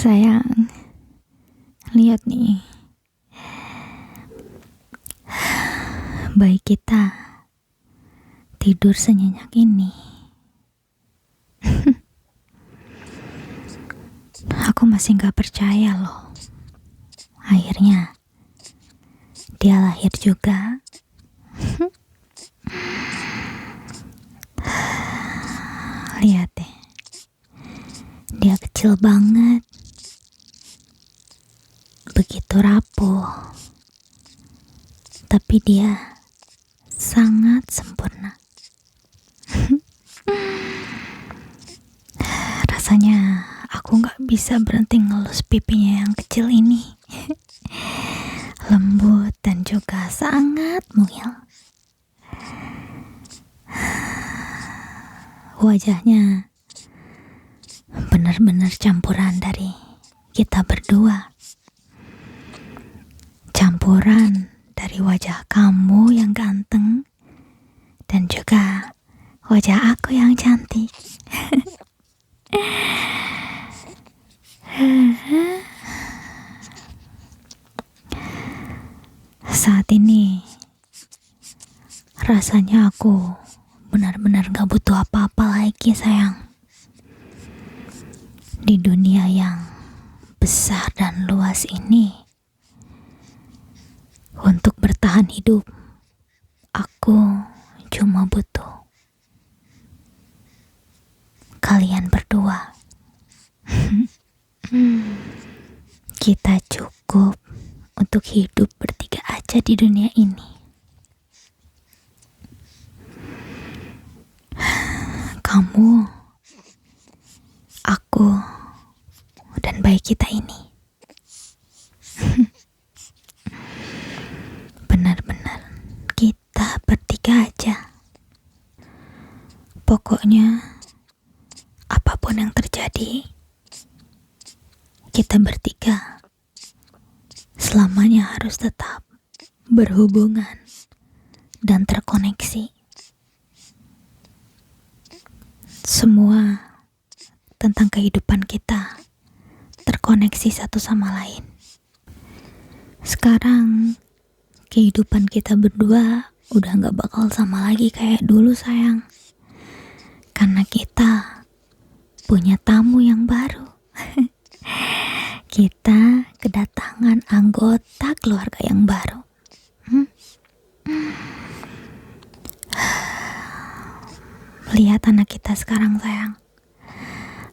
Sayang, lihat nih, bayi kita tidur senyenyak ini. Aku masih gak percaya loh. Akhirnya dia lahir juga. Lihat deh, dia kecil banget, begitu rapuh, tapi dia sangat sempurna. Rasanya aku gak bisa berhenti ngelus pipinya yang kecil ini. Lembut dan juga sangat mungil. Wajahnya benar-benar campuran dari kita berdua. Campuran dari wajah kamu yang ganteng dan juga wajah aku yang cantik. Saat ini rasanya aku benar-benar gak butuh apa-apa lagi, sayang. Di dunia yang besar dan luas ini, untuk bertahan hidup, aku cuma butuh kalian berdua. Kita cukup untuk hidup bertiga aja di dunia ini. Kamu, aku, dan bayi kita ini. Benar-benar kita bertiga aja. Pokoknya apapun yang terjadi, kita bertiga selamanya harus tetap berhubungan dan terkoneksi. Semua tentang kehidupan kita terkoneksi satu sama lain. Sekarang kehidupan kita berdua udah gak bakal sama lagi kayak dulu, sayang. Karena kita punya tamu yang baru. Kita kedatangan anggota keluarga yang baru. Lihat anak kita sekarang, sayang.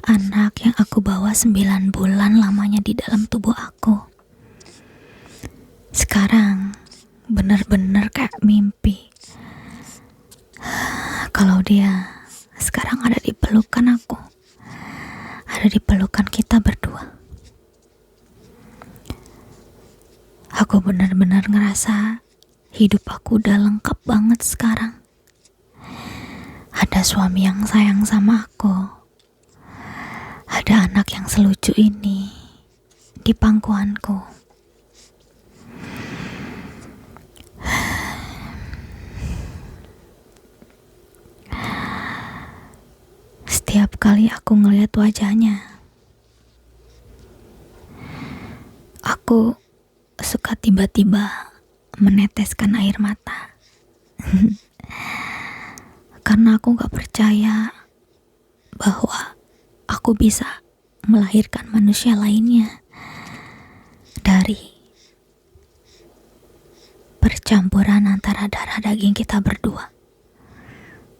Anak yang aku bawa 9 bulan lamanya di dalam tubuh aku. Sekarang benar-benar kayak mimpi. Kalau dia sekarang ada di pelukan aku, ada di pelukan kita berdua. Aku benar-benar ngerasa hidup aku udah lengkap banget sekarang. Ada suami yang sayang sama aku. Ada anak yang selucu ini di pangkuanku. Setiap kali aku ngelihat wajahnya, aku suka tiba-tiba meneteskan air mata. Karena aku gak percaya bahwa aku bisa melahirkan manusia lainnya dari percampuran antara darah daging kita berdua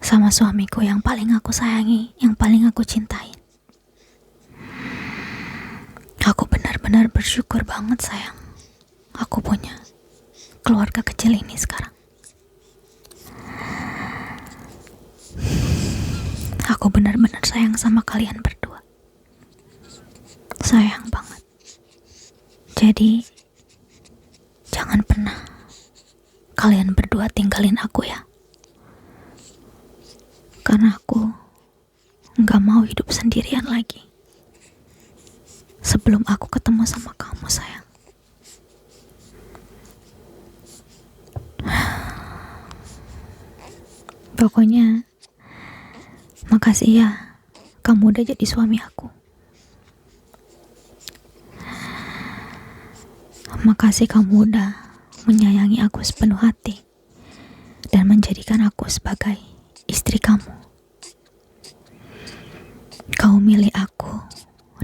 sama suamiku yang paling aku sayangi, yang paling aku cintai. Aku benar-benar bersyukur banget, sayang. Aku punya keluarga kecil ini sekarang. Aku benar-benar sayang sama kalian berdua. Sayang banget. Jadi, jangan pernah kalian berdua tinggalin aku ya. Karena aku gak mau hidup sendirian lagi. Sebelum aku ketemu sama kamu, sayang. Pokoknya makasih ya, kamu udah jadi suami aku. Makasih kamu udah menyayangi aku sepenuh hati dan menjadikan aku sebagai istri kamu. Kau milih aku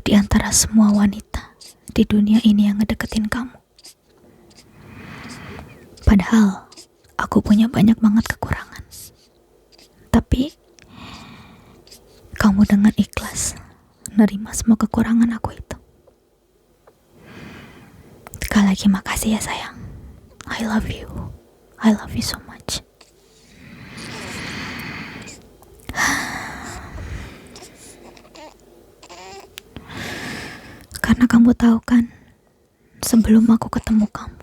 di antara semua wanita di dunia ini yang ngedeketin kamu. Padahal aku punya banyak banget kekurangan. Tapi kamu dengan ikhlas nerima semua kekurangan aku itu. Sekali lagi makasih ya sayang. I love you. I love you so much. Karena kamu tahu kan, sebelum aku ketemu kamu,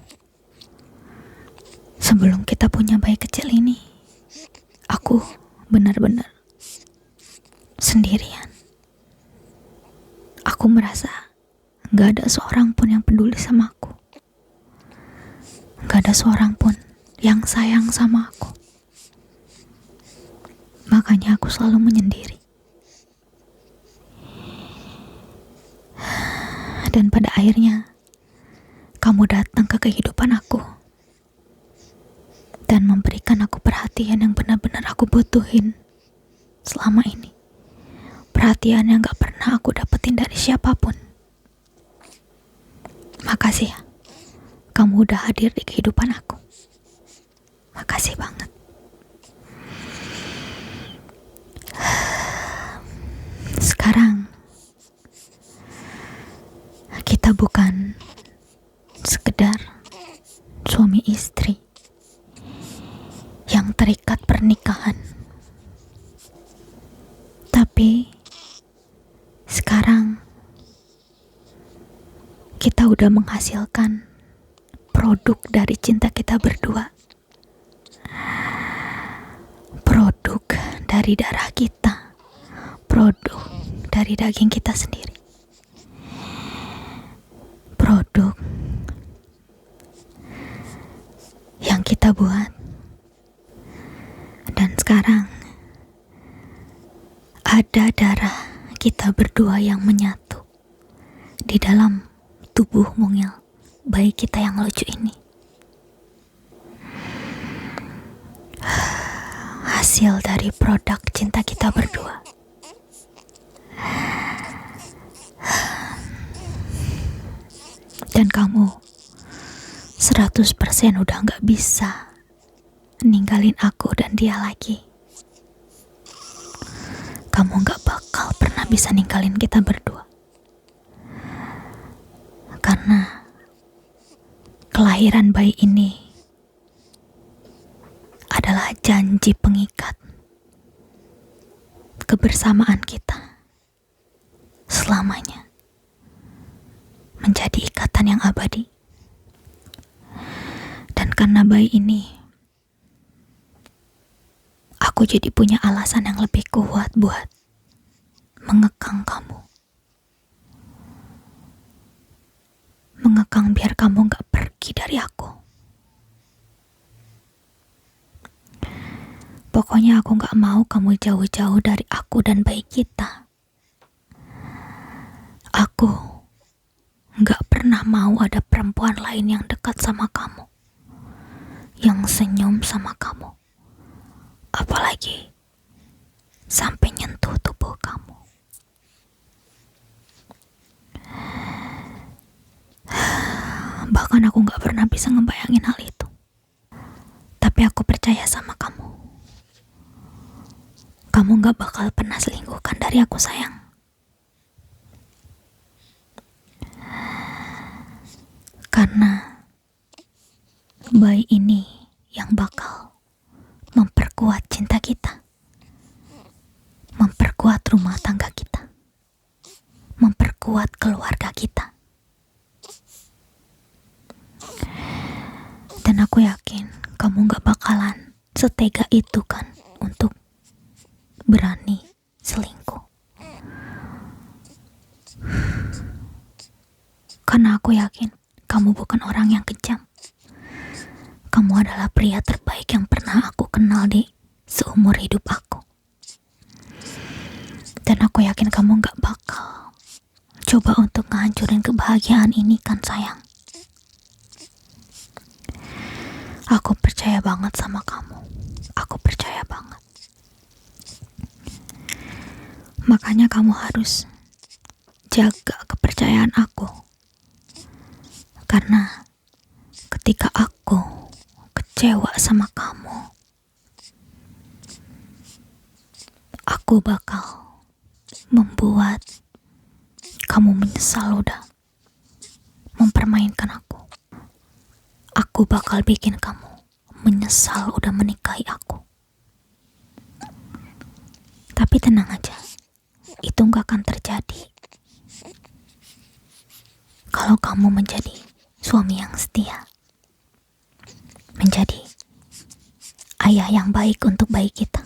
sebelum kita punya bayi kecil ini, aku benar-benar sendirian. Aku merasa gak ada seorang pun yang peduli sama aku. Gak ada seorang pun yang sayang sama aku. Makanya aku selalu menyendiri. Dan pada akhirnya, kamu datang ke kehidupan aku dan memberikan aku perhatian yang benar-benar aku butuhin selama ini. Perhatian yang gak pernah aku dapetin dari siapapun. Makasih ya, kamu udah hadir di kehidupan aku. Makasih banget. Sekarang kita bukan sekedar suami istri yang terikat pernikahan, tapi sekarang kita udah menghasilkan produk dari cinta kita berdua. Produk dari darah kita, produk dari daging kita sendiri. Produk yang kita buat. Dan sekarang ada darah kita berdua yang menyatu di dalam tubuh mungil bayi kita yang lucu ini. Hasil dari produk cinta kita berdua. Dan kamu 100% udah gak bisa ninggalin aku dan dia lagi. Kamu gak bakal pernah bisa ninggalin kita berdua. Karena kelahiran bayi ini adalah janji pengikat kebersamaan kita selamanya, menjadi ikatan yang abadi. Dan karena bayi ini, aku jadi punya alasan yang lebih kuat buat mengekang kamu. Mengekang biar kamu gak pergi dari aku. Pokoknya aku gak mau kamu jauh-jauh dari aku dan bayi kita. Aku gak pernah mau ada perempuan lain yang dekat sama kamu, yang senyum sama kamu, apalagi sampai nyentuh tubuh kamu. Bahkan aku gak pernah bisa ngebayangin hal itu. Tapi aku percaya sama kamu. Kamu gak bakal pernah selingkuhkan dari aku, sayang. Karena bayi ini yang bakal memperkuat cinta kita, memperkuat rumah tangga kita, memperkuat keluarga kita. Dan aku yakin kamu gak bakalan setega itu kan untuk berani selingkuh. Karena aku yakin kamu bukan orang yang kejam. Kamu adalah pria terbaik yang pernah aku kenal di seumur hidup aku. Dan aku yakin kamu gak bakal coba untuk ngehancurin kebahagiaan ini kan, sayang. Aku percaya banget sama kamu. Aku percaya banget. Makanya kamu harus jaga kepercayaan aku. Karena ketika aku kecewa sama kamu, aku bakal membuat kamu menyesal udah mempermainkan aku. Aku bakal bikin kamu menyesal udah menikahi aku. Tapi tenang aja, itu gak akan terjadi kalau kamu menjadi suami yang setia, menjadi ayah yang baik untuk bayi kita.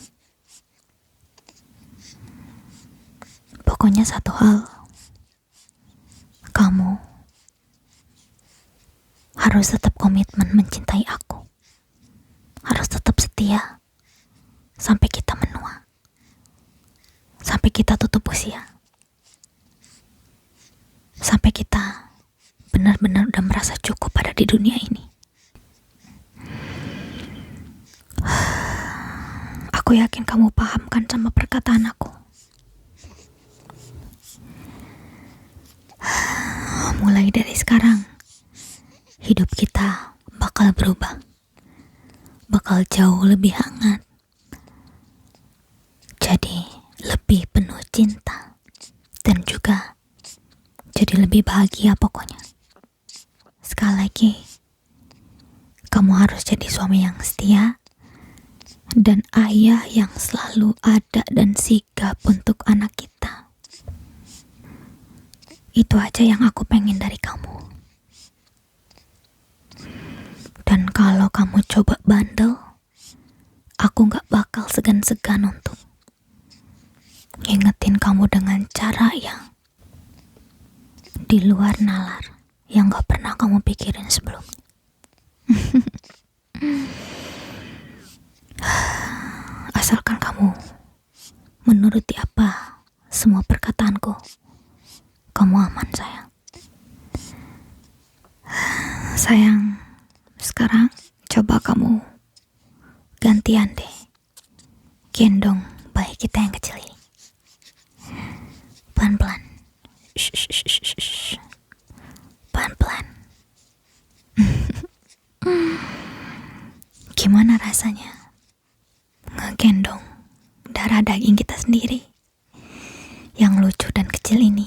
Pokoknya satu hal, kamu harus tetap komitmen mencintai aku. Harus tetap setia sampai kita menua, sampai kita tutup usia, sampai kita benar-benar udah merasa cukup ada di dunia ini. Aku yakin kamu paham kan sama perkataan aku. Mulai dari sekarang, hidup kita bakal berubah, bakal jauh lebih hangat, jadi lebih penuh cinta, dan juga jadi lebih bahagia pokoknya. Sekali lagi, kamu harus jadi suami yang setia dan ayah yang selalu ada dan sigap untuk anak kita. Itu aja yang aku pengen dari kamu. Dan kalau kamu coba bandel, aku gak bakal segan-segan untuk ngingetin kamu dengan cara yang di luar nalar, yang gak pernah kamu pikirin sebelumnya. Asalkan kamu menuruti apa semua perkataanku, kamu aman sayang. Sayang, sekarang coba kamu gantian deh gendong bayi kita yang kecil ini. Pelan-pelan. Pelan-pelan. Gimana rasanya ngegendong darah daging kita sendiri yang lucu dan kecil ini?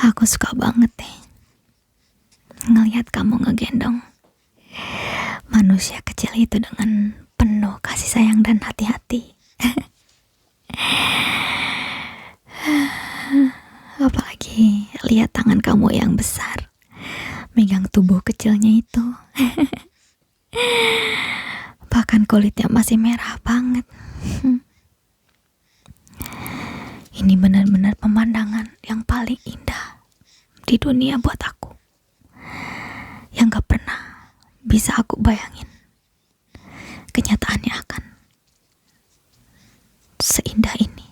Aku suka banget deh ngelihat kamu ngegendong manusia kecil itu dengan penuh kasih sayang dan hati-hati. Apalagi lihat tangan kamu yang besar megang tubuh kecilnya itu. Bahkan kulitnya masih merah banget. Ini benar-benar pemandangan yang paling indah di dunia buat aku, yang gak pernah bisa aku bayangin kenyataannya akan seindah ini.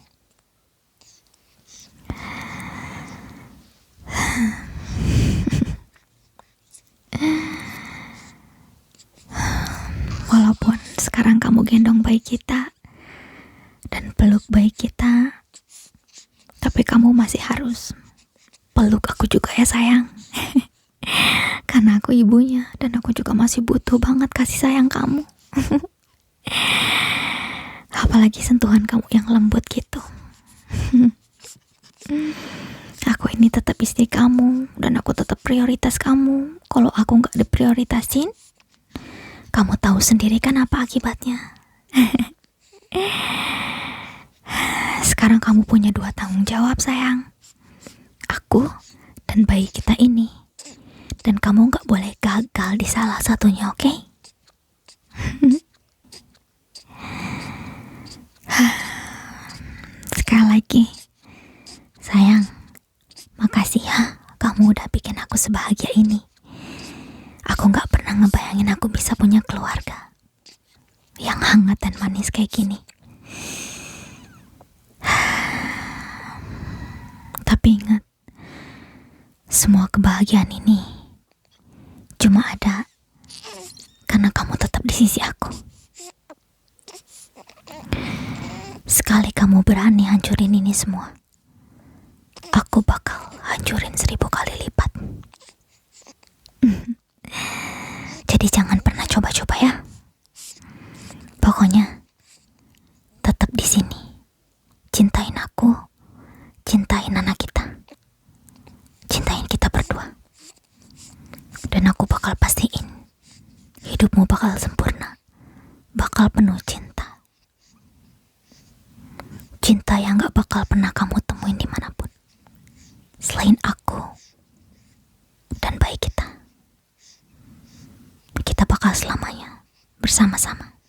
Walaupun sekarang kamu gendong bayi kita dan peluk bayi kita, tapi kamu masih harus peluk aku juga ya sayang. Karena aku ibunya dan aku juga masih butuh banget kasih sayang kamu. Apalagi sentuhan kamu yang lembut gitu. Aku ini tetap istri kamu dan aku tetap prioritas kamu. Kalau aku gak diprioritasin, kamu tahu sendiri kan apa akibatnya. Sekarang kamu punya 2 tanggung jawab sayang, aku dan bayi kita ini. Dan kamu gak boleh gagal di salah satunya, oke? Sekali lagi, sayang, makasih ya kamu udah bikin aku sebahagia ini. Aku gak pernah ngebayangin aku bisa punya keluarga yang hangat dan manis kayak gini. Tapi ingat, Semua kebahagiaan ini cuma ada karena kamu tetap di sisi aku. Sekali kamu berani hancurin ini semua, aku bakal hancurin 1000 kali lipat. Jadi jangan pernah coba-coba ya. Pokoknya tetap di sini. Cintain aku, cintain anak kita, cintain kita berdua. Dan aku bakal pastiin hidupmu bakal sempurna, bakal penuh cinta. Cinta yang gak bakal pernah kamu temuin dimanapun selain aku dan bayi kita. Kita bakal selamanya bersama-sama.